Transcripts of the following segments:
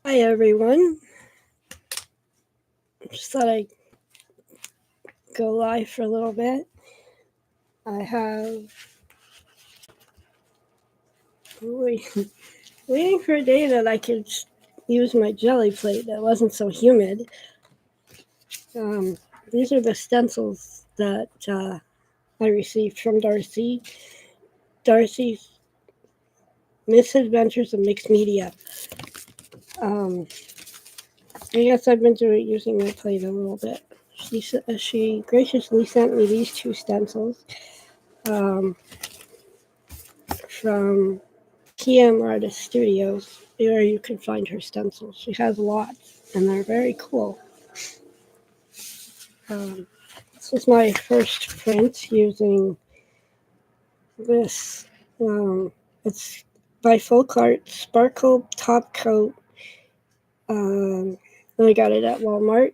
Hi everyone. Just thought I'd go live for a little bit. I have waiting for a day that I could use my jelly plate that wasn't so humid. These are the stencils that I received from Darcy. Darcy's Misadventures of Mixed Media. I guess I've been using my plate a little bit. She graciously sent me these two stencils from PM Artist Studios, where you can find her stencils. She has lots, and they're very cool. This is my first print using this. It's by Folk Art Sparkle Top Coat. I got it at Walmart.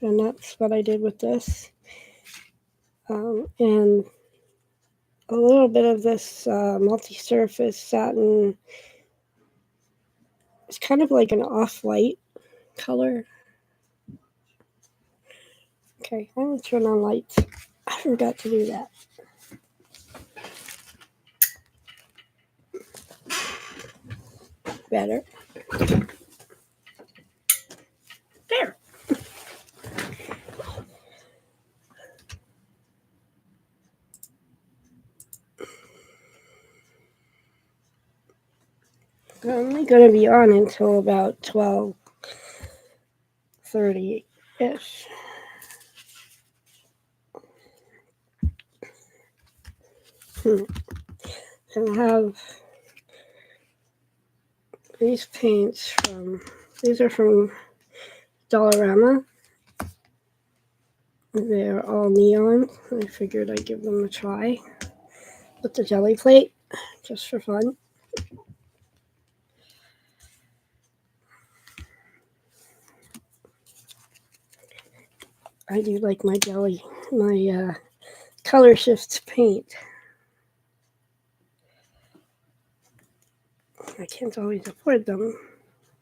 And that's what I did with this. And a little bit of this multi-surface satin. It's kind of like an off-white color. Okay, I'm going to turn on lights. I forgot to do that. Better. There. I'm only going to be on until about 12:30-ish. And I have these paints these are from Dollarama. They're all neon. I figured I'd give them a try with the jelly plate, just for fun. I do like my color shifts paint. I can't always afford them,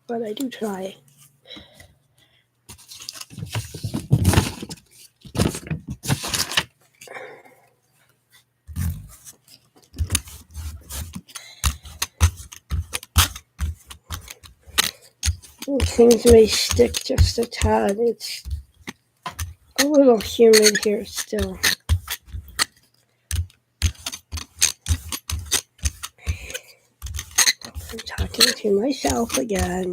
but I do try. Things may stick just a tad. It's a little humid here still. I'm talking to myself again.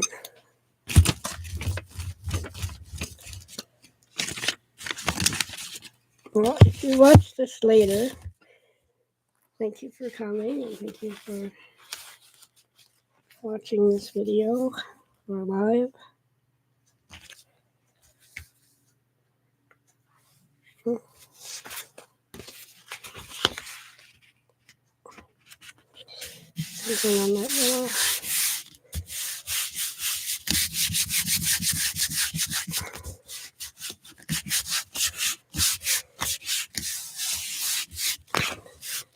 Well, if you watch this later, thank you for coming and thank you for watching this video. We're live. Something on that little.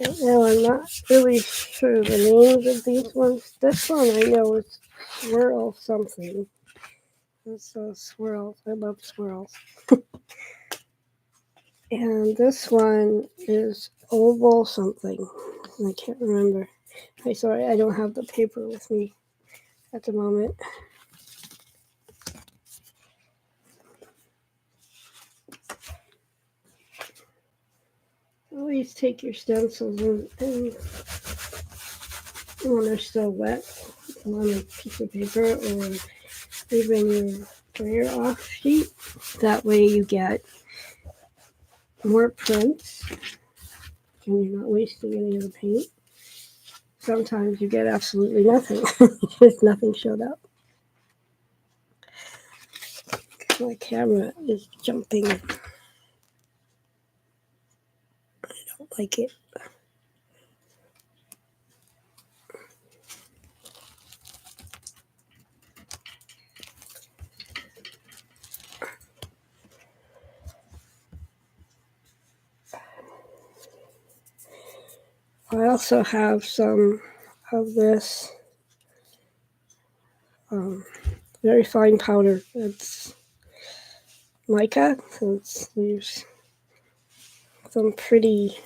Right now I'm not really sure the names of these ones. This one I know is swirl something. It's swirls. I love swirls. And this one is oval something. I can't remember. I'm sorry, I don't have the paper with me at the moment. Always take your stencils and when they're still wet on a piece of paper or even your sprayer off sheet. That way you get more prints and you're not wasting any of the paint. Sometimes you get absolutely nothing because nothing showed up. My camera is jumping. I don't like it. I also have some of this very fine powder. It's mica, so there's some pretty.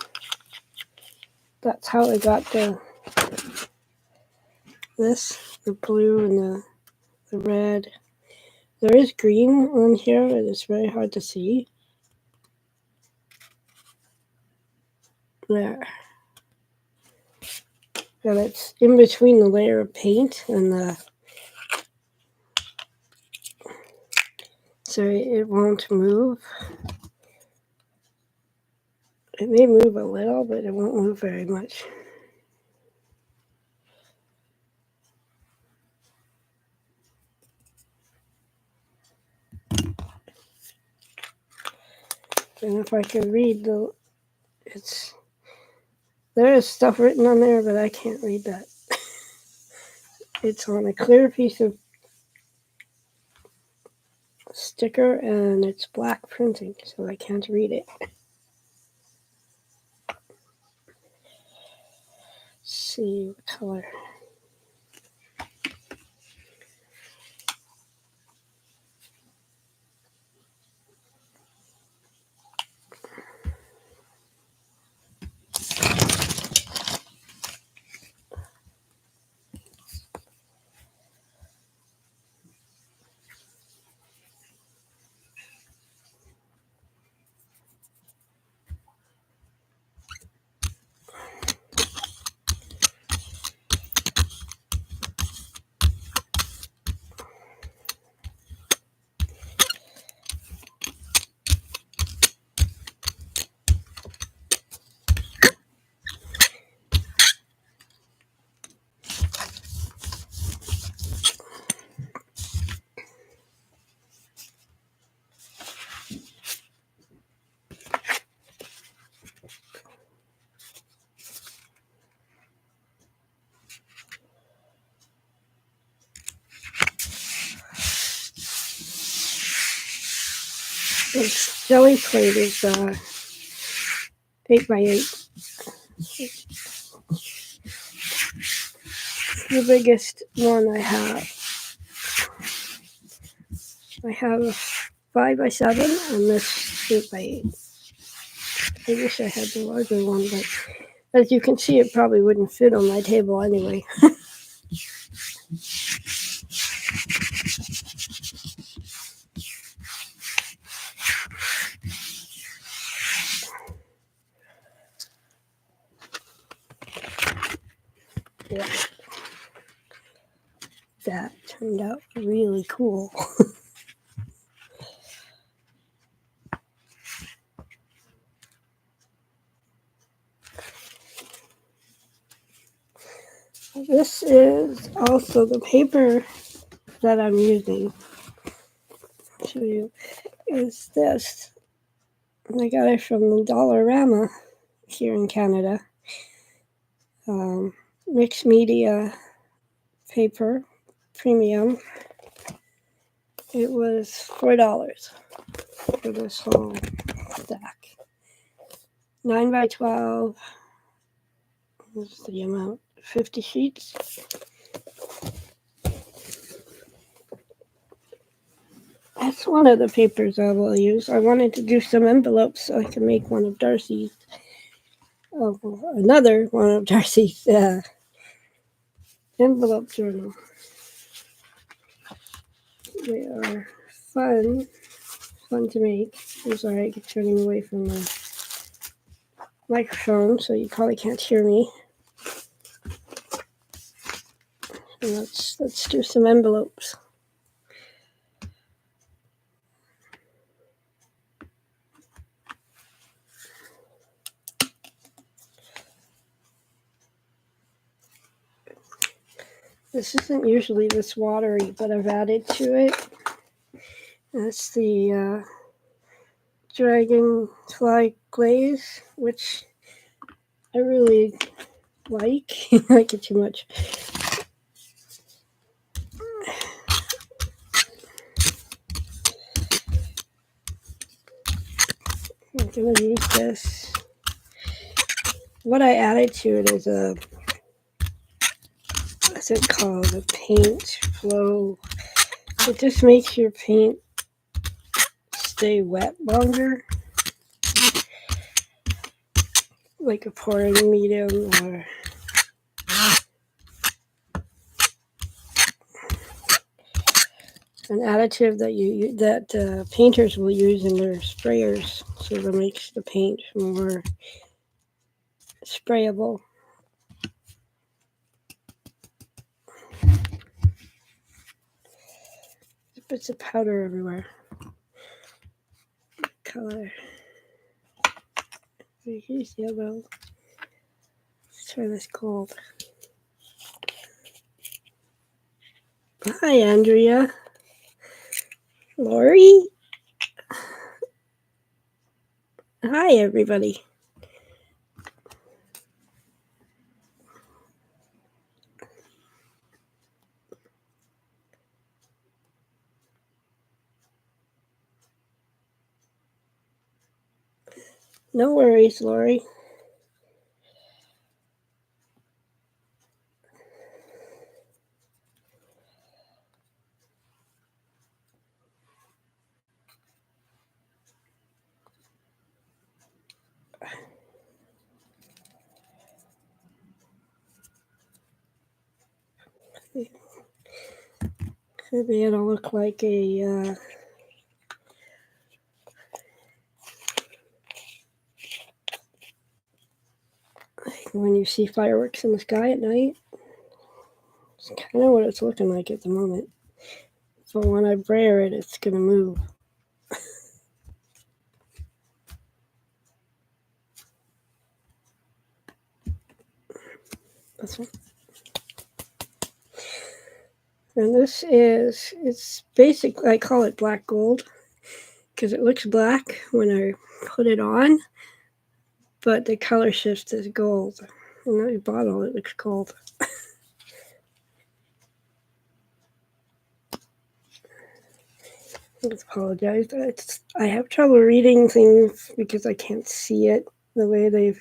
That's how I got the blue and the red. There is green on here, but it's very hard to see. There. And it's in between the layer of paint and so it won't move. It may move a little, but it won't move very much. And if I could read there is stuff written on there, but I can't read that. It's on a clear piece of sticker, and it's black printing, so I can't read it. Let's see what color. This jelly plate is 8x8. The biggest one I have. I have a 5x7 and this 8x8. I wish I had the larger one, but as you can see, it probably wouldn't fit on my table anyway. Yeah. That turned out really cool. This is also the paper that I'm using. I'll show you. Is this. I got it from the Dollarama here in Canada. Mixed media paper, premium. It was $4 for this whole stack. 9x12. What's the amount? 50 sheets. That's one of the papers I will use. I wanted to do some envelopes so I can make one of Darcy's. Another one of Darcy's envelope journal. They are fun to make. I'm sorry, I keep turning away from the microphone, so you probably can't hear me. And let's do some envelopes. This isn't usually this watery, but I've added to it. That's the dragonfly glaze, which I really like. I like it too much. I'm going to use this what I added to it is what's it called? A paint flow. It just makes your paint stay wet longer. Like a pouring medium or an additive that painters will use in their sprayers, so that makes the paint more sprayable. Bits of powder everywhere. Color. Here's yellow. Let's try this gold. Hi, Andrea. Lori. Hi, everybody. No worries, Lori. Maybe it'll look like a when you see fireworks in the sky at night. It's kind of what it's looking like at the moment. But when I brayer it, it's going to move. This one. And this is, it's basically, I call it black gold because it looks black when I put it on, but the color shift is gold. In the bottle, it looks gold. I apologize. I have trouble reading things because I can't see it the way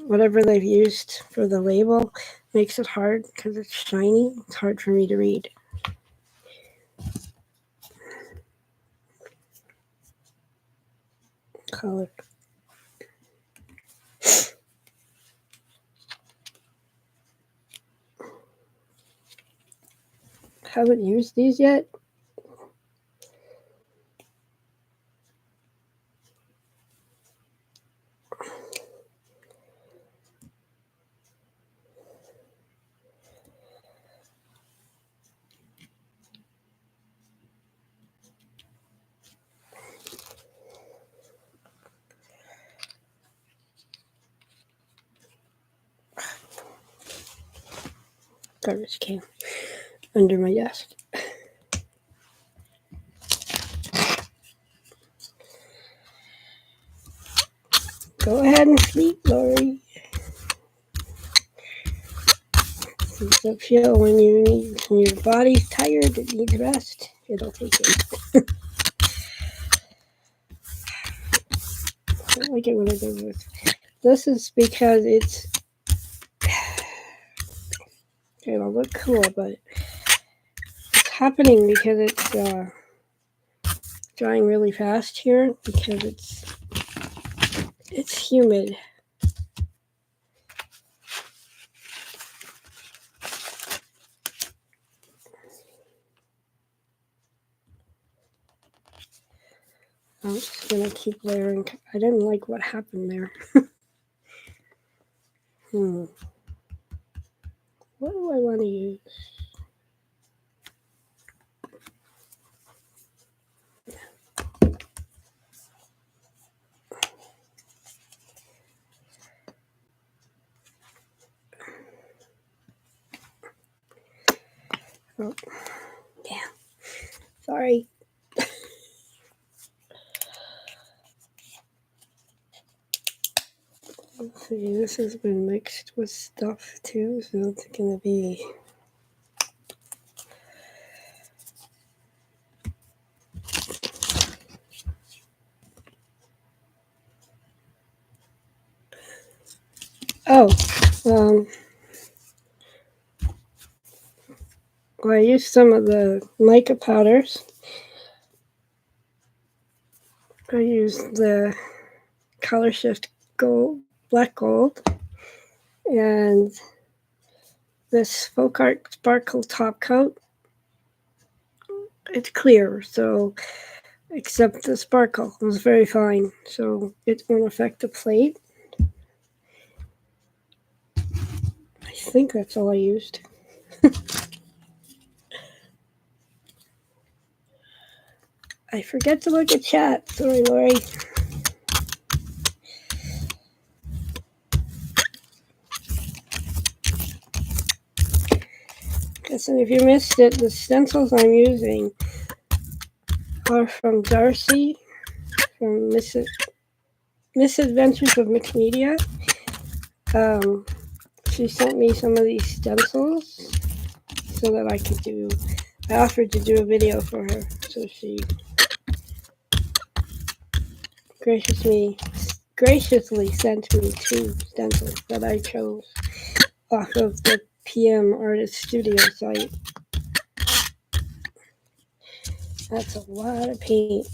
whatever they've used for the label makes it hard because it's shiny. It's hard for me to read. Color. Haven't used these yet. Garbage can under my desk. Go ahead and sleep, Lori. It's a feel when your body's tired, it needs rest. It'll take it. I don't like it when it does this. This is because it'll look cool, but it's happening because it's drying really fast here because it's humid. I'm just gonna keep layering. I didn't like what happened there. What do I want to use? Oh, yeah. Sorry. See, this has been mixed with stuff too, so it's gonna be. Oh, well, I used some of the mica powders. I used the Color Shift Gold, Black Gold, and this Folk Art Sparkle Top Coat. It's clear, so except the sparkle was very fine, so it won't affect the plate. I think that's all I used. I forget to look at chat. Sorry, Lori. Listen, if you missed it, the stencils I'm using are from Darcy from Misadventures of Mixed Media. She sent me some of these stencils so that I offered to do a video for her, so she graciously sent me 2 stencils that I chose off of the PM Artist Studio site. That's a lot of paint.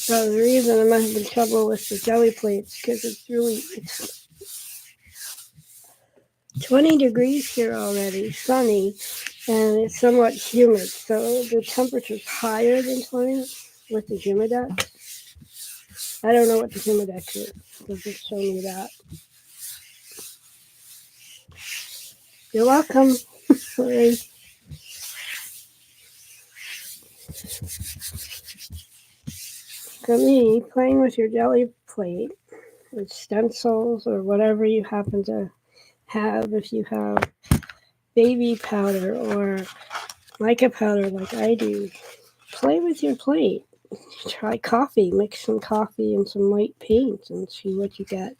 So the reason I'm having trouble with the Gelli plates because it's 20 degrees here already, sunny, and it's somewhat humid. So the temperature's higher than 20 with the humidex. I don't know what the humidex is. They'll just show me that. You're welcome. Sorry. For me, playing with your Gelli plate with stencils or whatever you happen to have, if you have baby powder or mica powder like I do, play with your plate. Try coffee, mix some coffee and some white paint and see what you get.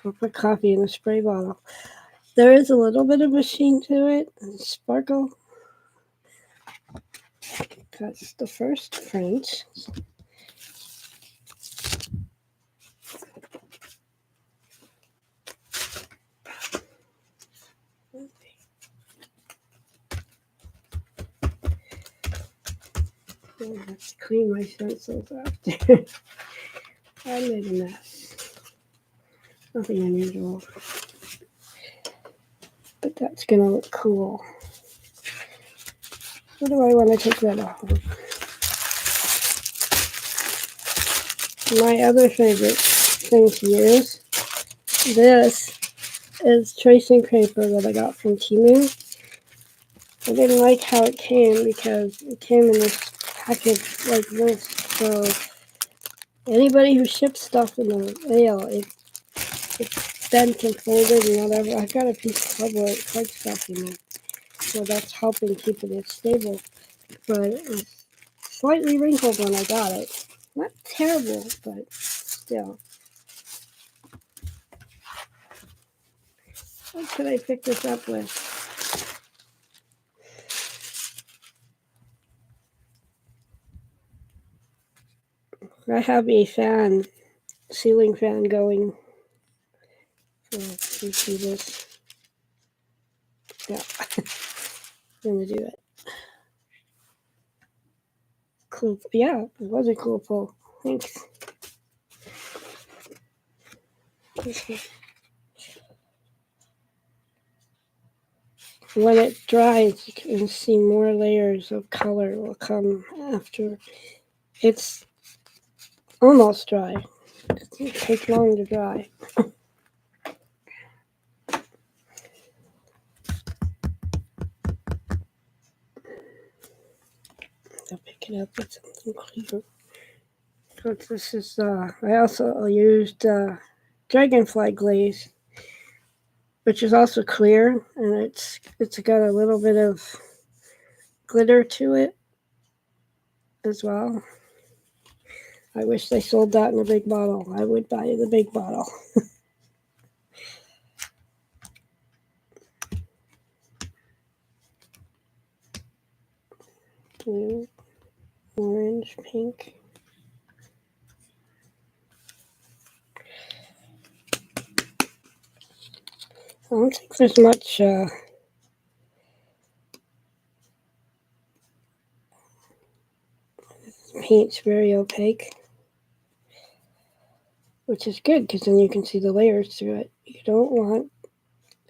Or put coffee in a spray bottle. There is a little bit of a sheen to it and sparkle. That's the first print. I have to clean my stencils after. I made a mess. Nothing unusual. But that's going to look cool. What do I want to take that off of? My other favorite thing to use, this is tracing paper that I got from Temu. I didn't like how it came because it came in this package like this. So anybody who ships stuff in the mail, it's bent and folded and whatever. I've got a piece of cardstock in it, so that's helping keep it stable. But it was slightly wrinkled when I got it. Not terrible, but still. What could I pick this up with? I have a fan, ceiling fan going. So you see this? Yeah, I'm gonna do it. Cool. Yeah, it was a cool pull. Thanks. When it dries, you can see more layers of color will come after. It's almost dry. It takes long to dry. I'll pick it up with something clear. So this is, I also used dragonfly glaze, which is also clear, and it's got a little bit of glitter to it as well. I wish they sold that in a big bottle. I would buy the big bottle. Blue, orange, pink. I don't think there's much paint's very opaque, which is good because then you can see the layers through it. You don't want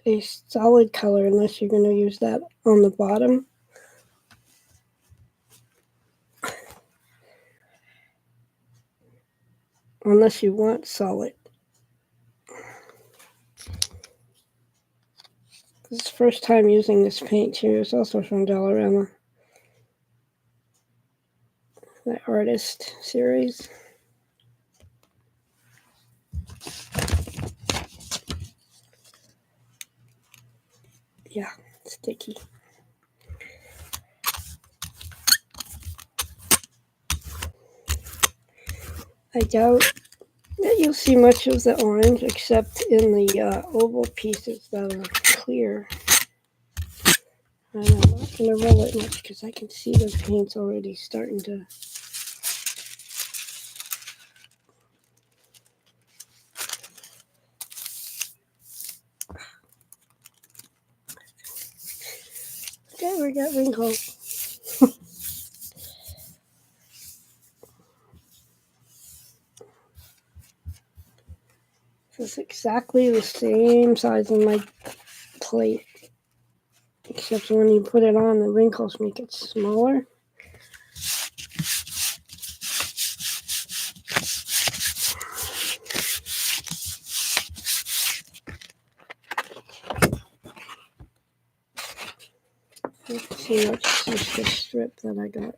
a solid color unless you're going to use that on the bottom. Unless you want solid. This is the first time using this paint too. It's also from Dollarama. The Artist series. Yeah, sticky. I doubt that you'll see much of the orange except in the oval pieces that are clear. And I'm not going to roll it much because I can see the paint's already starting to. Okay, we got wrinkles. This is exactly the same size as my plate. Except when you put it on, the wrinkles make it smaller. Let's see what's just the strip that I got.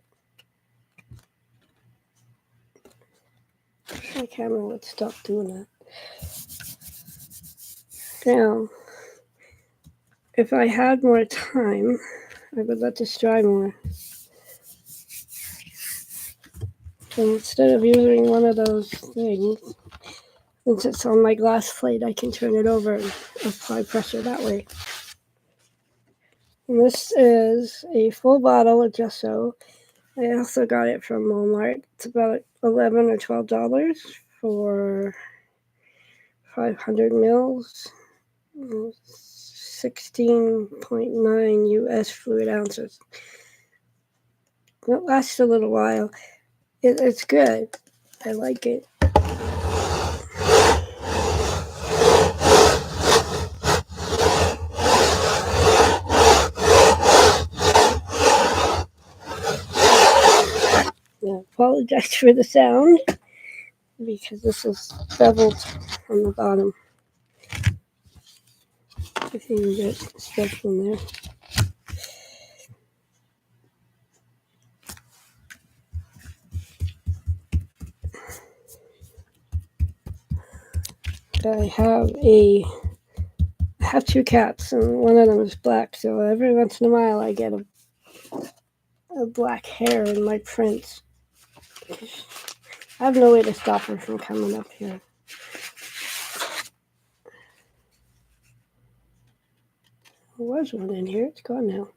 My camera would stop doing that. Now, if I had more time, I would let this dry more. So instead of using one of those things, since it's on my glass plate, I can turn it over and apply pressure that way. And this is a full bottle of gesso. I also got it from Walmart. It's about $11 or $12 for 500 mils, 16.9 US fluid ounces. It lasts a little while. It's good. I like it. I apologize for the sound because this is beveled on the bottom. I think you get stuff from there. I have two cats, and one of them is black, so every once in a while I get a black hair in my prints. I have no way to stop her from coming up here. There was one in here. It's gone now.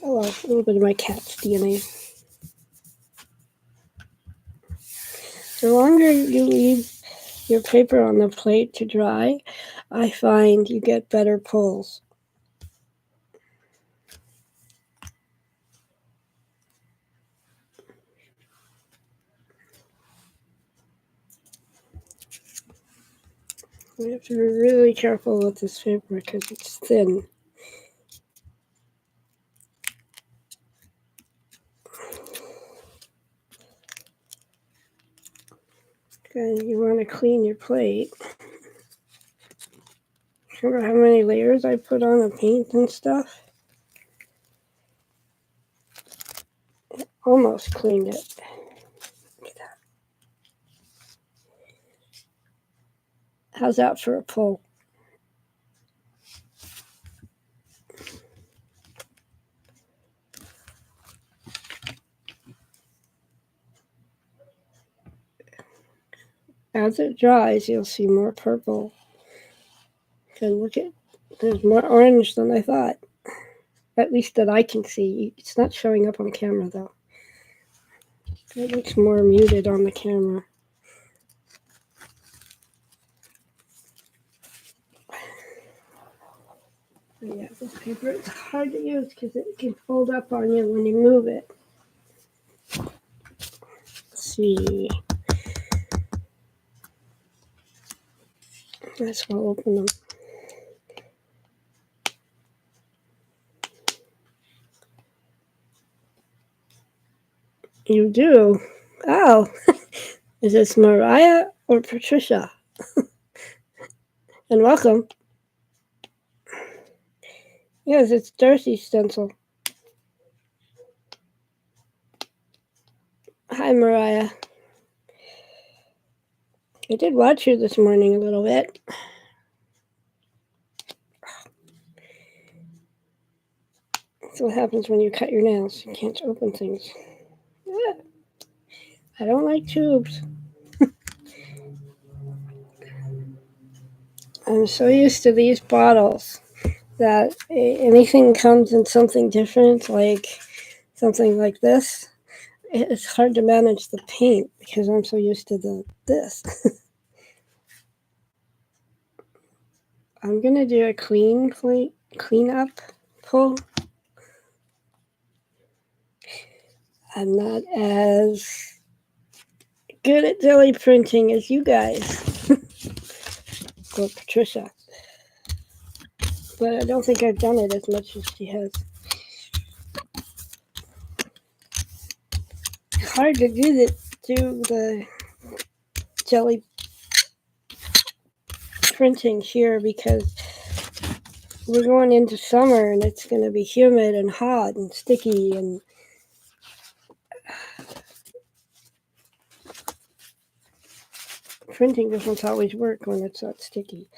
Oh well, a little bit of my cat's DNA. The longer you leave your paper on the plate to dry, I find you get better pulls. You have to be really careful with this paper because it's thin. And you want to clean your plate. Remember how many layers I put on the paint and stuff? It almost cleaned it. Look at How's that for a pull? As it dries, you'll see more purple. And look at, there's more orange than I thought. At least that I can see. It's not showing up on camera though. It looks more muted on the camera. Yeah, this paper is hard to use because it can fold up on you when you move it. Let's see. Let's go open them. You do? Oh, is this Mariah or Patricia? And welcome. Yes, it's Darcy's stencil. Hi, Mariah. I did watch you this morning a little bit. That's what happens when you cut your nails. You can't open things. Yeah. I don't like tubes. I'm so used to these bottles that anything comes in something different, like something like this. It's hard to manage the paint because I'm so used to this. I'm gonna do a clean up pull. I'm not as good at jelly printing as you guys. Or Patricia. But I don't think I've done it as much as she has. It's hard to do the jelly printing here because we're going into summer and it's going to be humid and hot and sticky, and printing doesn't always work when it's that sticky.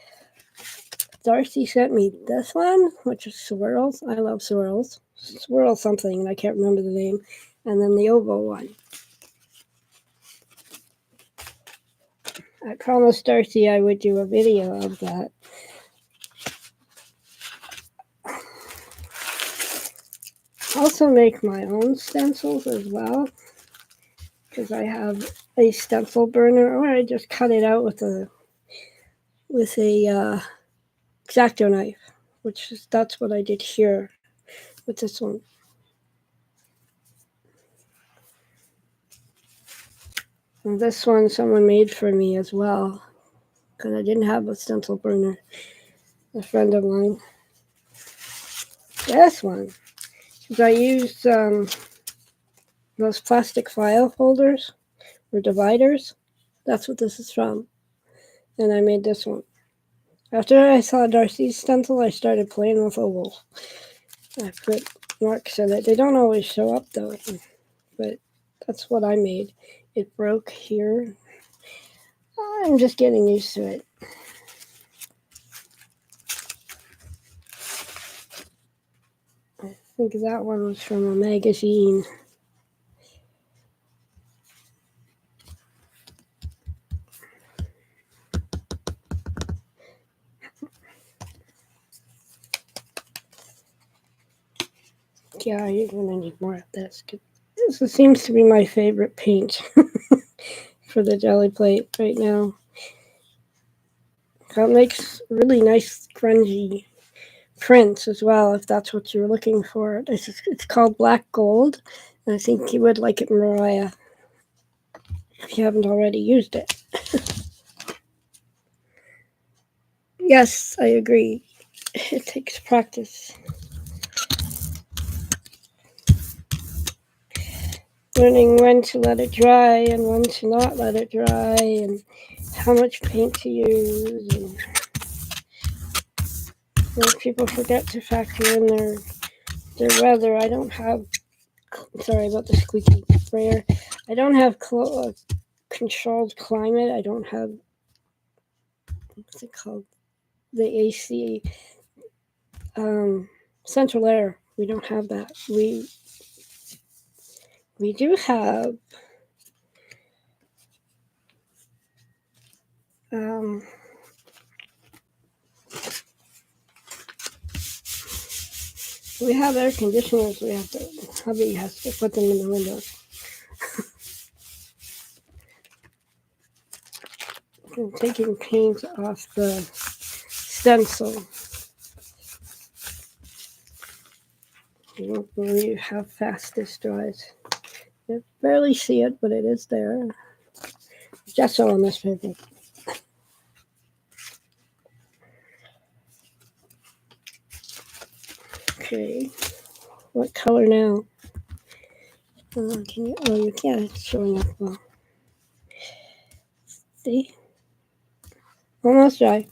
Darcy sent me this one, which is swirls. I love swirls. Swirl something, and I can't remember the name. And then the oval one. I promised Darcy I would do a video of that. I also make my own stencils as well, because I have a stencil burner, or I just cut it out with a X-Acto knife, that's what I did here with this one. And this one someone made for me as well, because I didn't have a stencil burner. A friend of mine. This one, because I used those plastic file holders or dividers. That's what this is from. And I made this one. After I saw Darcy's stencil, I started playing with ovals. I put marks in it. They don't always show up though, but that's what I made. It broke here. I'm just getting used to it. I think that one was from a magazine. Yeah, you're gonna need more of this. This seems to be my favorite paint for the jelly plate right now. That makes really nice grungy prints as well, if that's what you're looking for. It's called Black Gold, and I think you would like it, Mariah, if you haven't already used it. Yes, I agree. It takes practice. Learning when to let it dry and when to not let it dry, and how much paint to use. And most people forget to factor in their weather. I don't have, sorry about the squeaky sprayer. I don't have controlled climate. I don't have what's it called? The AC, central air. We don't have that. We do have we have air conditioners. Hubby has to put them in the windows. I'm taking paint off the stencil. You won't believe how fast this dries. You barely see it, but it is there. Gesso on this paper. Okay, what color now? Can you? Oh, you can't. It's showing up well. See, almost dry.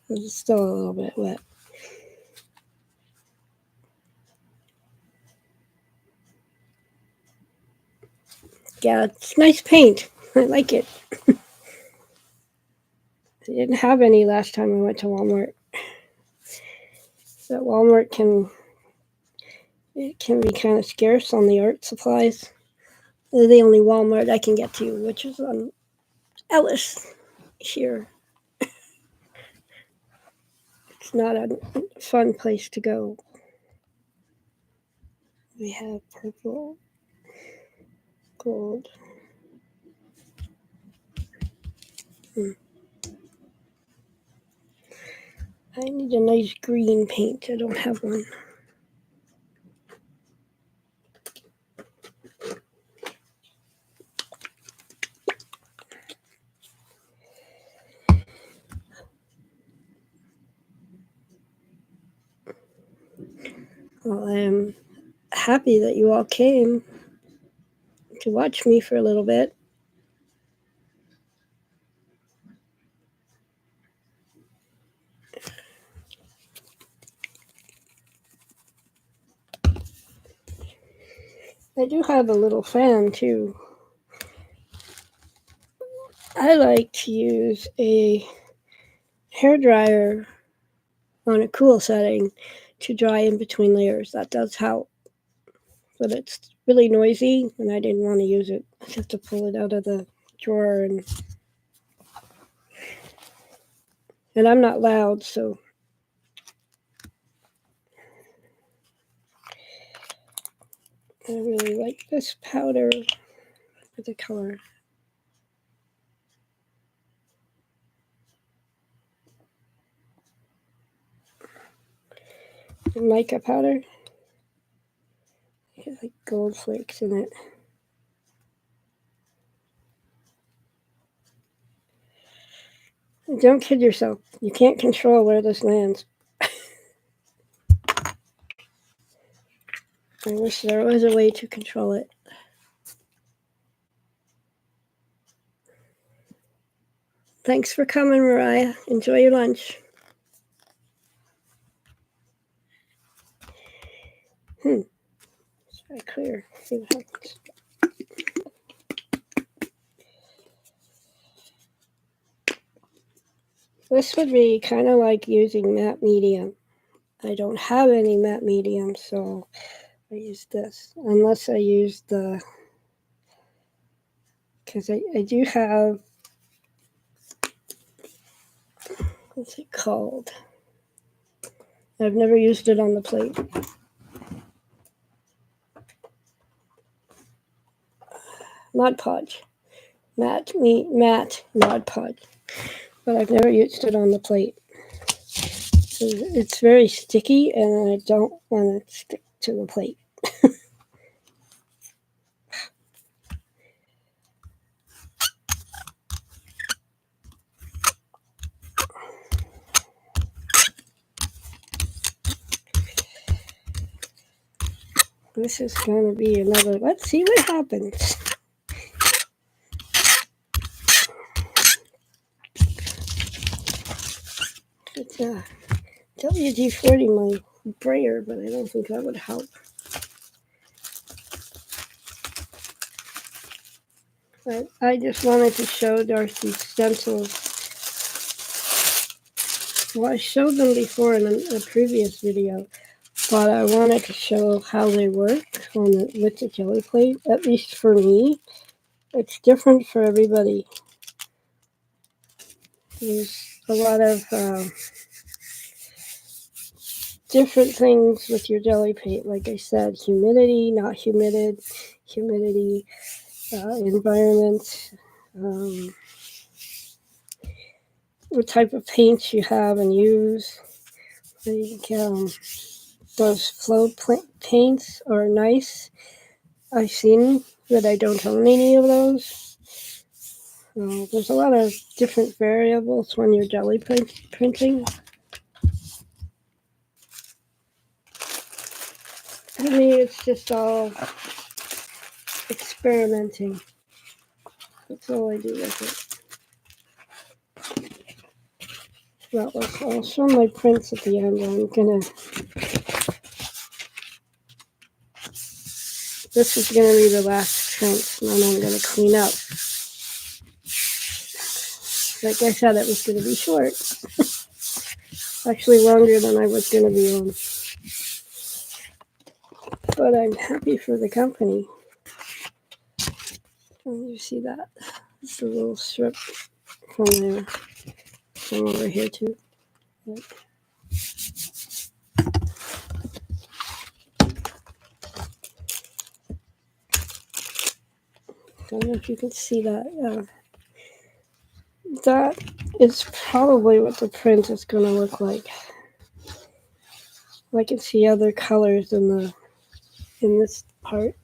It's still a little bit wet. Yeah, it's nice paint. I like it. I didn't have any last time I went to Walmart. But Walmart can be kind of scarce on the art supplies. They're the only Walmart I can get to, which is on Ellis here. It's not a fun place to go. We have purple, gold. I need a nice green paint. I don't have one. Well, I am happy that you all came to watch me for a little bit. I do have a little fan too. I like to use a hairdryer on a cool setting to dry in between layers. That does help. But it's really noisy and I didn't want to use it. I have to pull it out of the drawer and I'm not loud, so I really like this powder for the color. And mica powder. It has like gold flakes in it. And don't kid yourself. You can't control where this lands. I wish there was a way to control it. Thanks for coming, Mariah. Enjoy your lunch. Try clear. See what happens. This would be kind of like using matte medium. I don't have any matte medium, so I use this. Unless I use the... Because I do have... What's it called? I've never used it on the plate. Mod Podge. Matte Mod Podge. But I've never used it on the plate. So it's very sticky and I don't want to stick to the plate. This is going to be another... Let's see what happens. It's WD-40 my brayer, but I don't think that would help. But I just wanted to show Darcy's stencils Well, I showed them before in a previous video, but I wanted to show how they work with the Gelli plate, at least for me. It's different for everybody. There's a lot of different things with your Gelli plate. Like I said, humidity, not humidity, environment, what type of paints you have and use. Like, those flow paints are nice. I've seen that. I don't own any of those. There's a lot of different variables when you're Gelli printing. To me, it's just all experimenting. That's all I do with it. Well, I'll show my prints at the end. This is gonna be the last print, and then I'm gonna clean up. Like I said, it was gonna be short. Actually, longer than I was gonna be on. But I'm happy for the company. Can you see that? It's a little strip from there. From over here too. Don't know if you can see that. That is probably what the print is going to look like. I can see other colors in this part.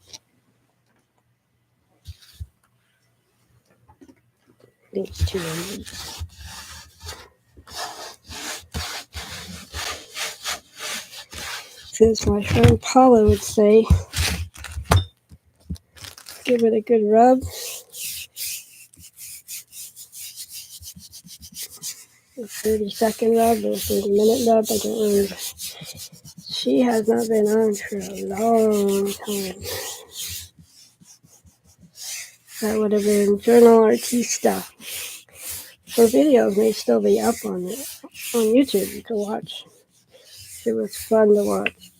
I think it's too early. Since my friend Paula would say, give it a good rub. A 30-second rub or 30-minute rub, I don't remember. She has not been on for a long time. That would have been Journal Artista. Her videos may still be up on YouTube. You can watch. It was fun to watch.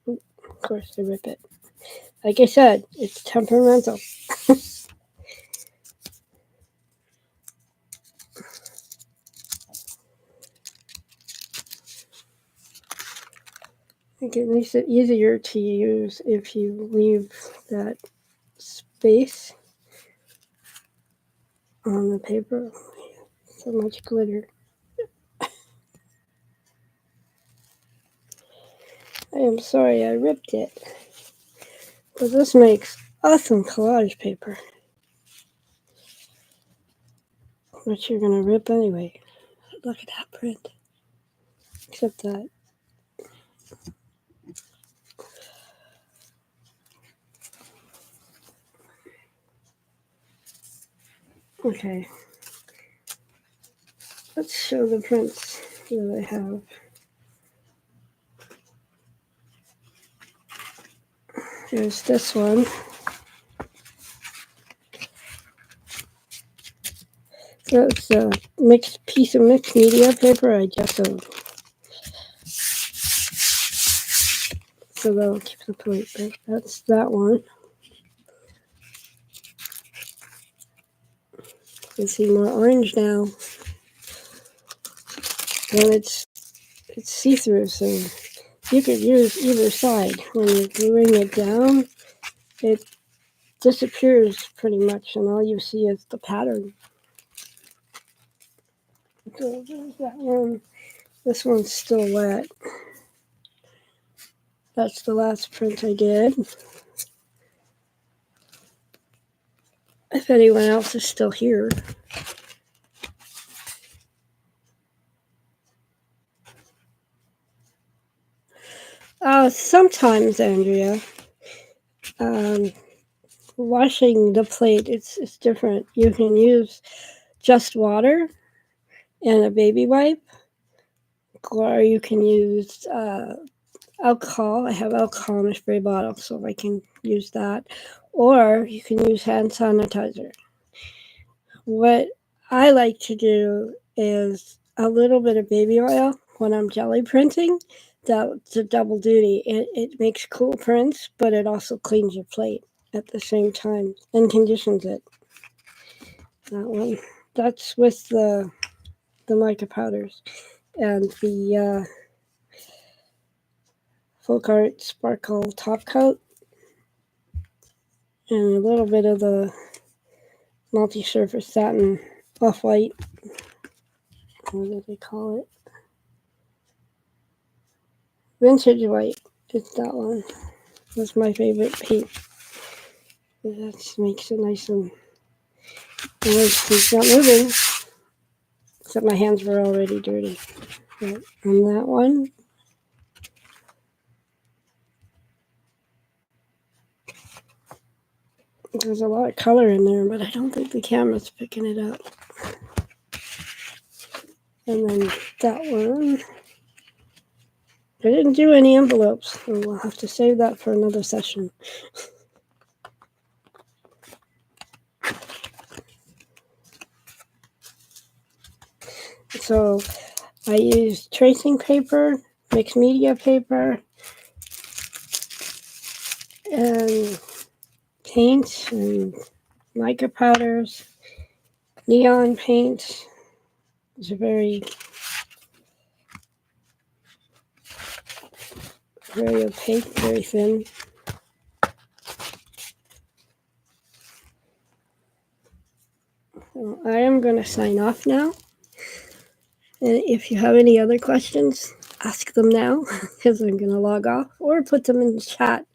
Of course, they rip it. Like I said, it's temperamental. It makes it easier to use if you leave that space on the paper. So much glitter. I am sorry I ripped it. But this makes awesome collage paper. Which you're going to rip anyway. Look at that print. Except that. Okay. Let's show the prints that I have. There's this one. That's a piece of mixed media paper I just sewed. So that'll keep the plate, but that's that one. You can see more orange now. And it's see-through, so you could use either side. When you're gluing it down, it disappears pretty much, and all you see is the pattern. So there's that one. This one's still wet. That's the last print I did. If anyone else is still here. Sometimes, Andrea, washing the plate, it's different. You can use just water and a baby wipe, or you can use alcohol. I have alcohol in a spray bottle, so I can use that. Or you can use hand sanitizer. What I like to do is a little bit of baby oil when I'm jelly printing. That's a double duty. It makes cool prints, but it also cleans your plate at the same time and conditions it. That one. That's with the mica powders and the Folk Art Sparkle top coat and a little bit of the multi-surface satin off-white. What do they call it? Vintage white. It's that one. That's my favorite paint. That makes it nice and it's not moving. Except my hands were already dirty. But on that one, there's a lot of color in there, but I don't think the camera's picking it up. And then that one. I didn't do any envelopes, so we'll have to save that for another session. So I used tracing paper, mixed media paper, and paint and mica powders, neon paint. It's a very opaque, very thin. So I am going to sign off now. And if you have any other questions, ask them now because I'm going to log off, or put them in the chat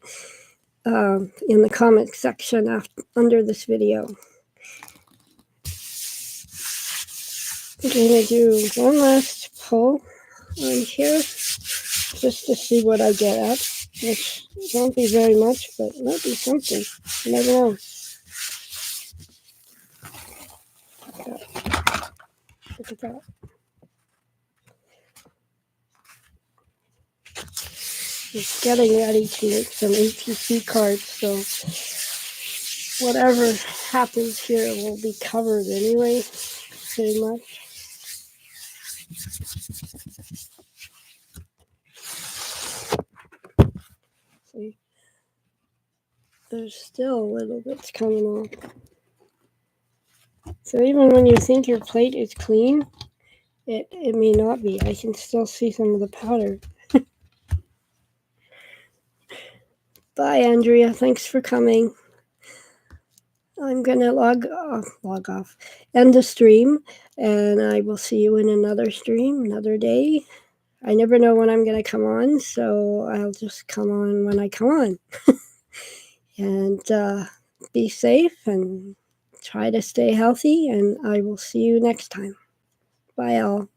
in the comment section under this video. I'm going to do one last pull on here just to see what I get at, which won't be very much, but it might be something. You never know. Look at that. It's getting ready to make some ATC cards, so whatever happens here will be covered anyway, pretty much. See, there's still a little bit coming off. So even when you think your plate is clean, it may not be. I can still see some of the powder. Bye, Andrea. Thanks for coming. I'm going to log off, end the stream, and I will see you in another stream, another day. I never know when I'm going to come on, so I'll just come on when I come on. And be safe and try to stay healthy, and I will see you next time. Bye, all.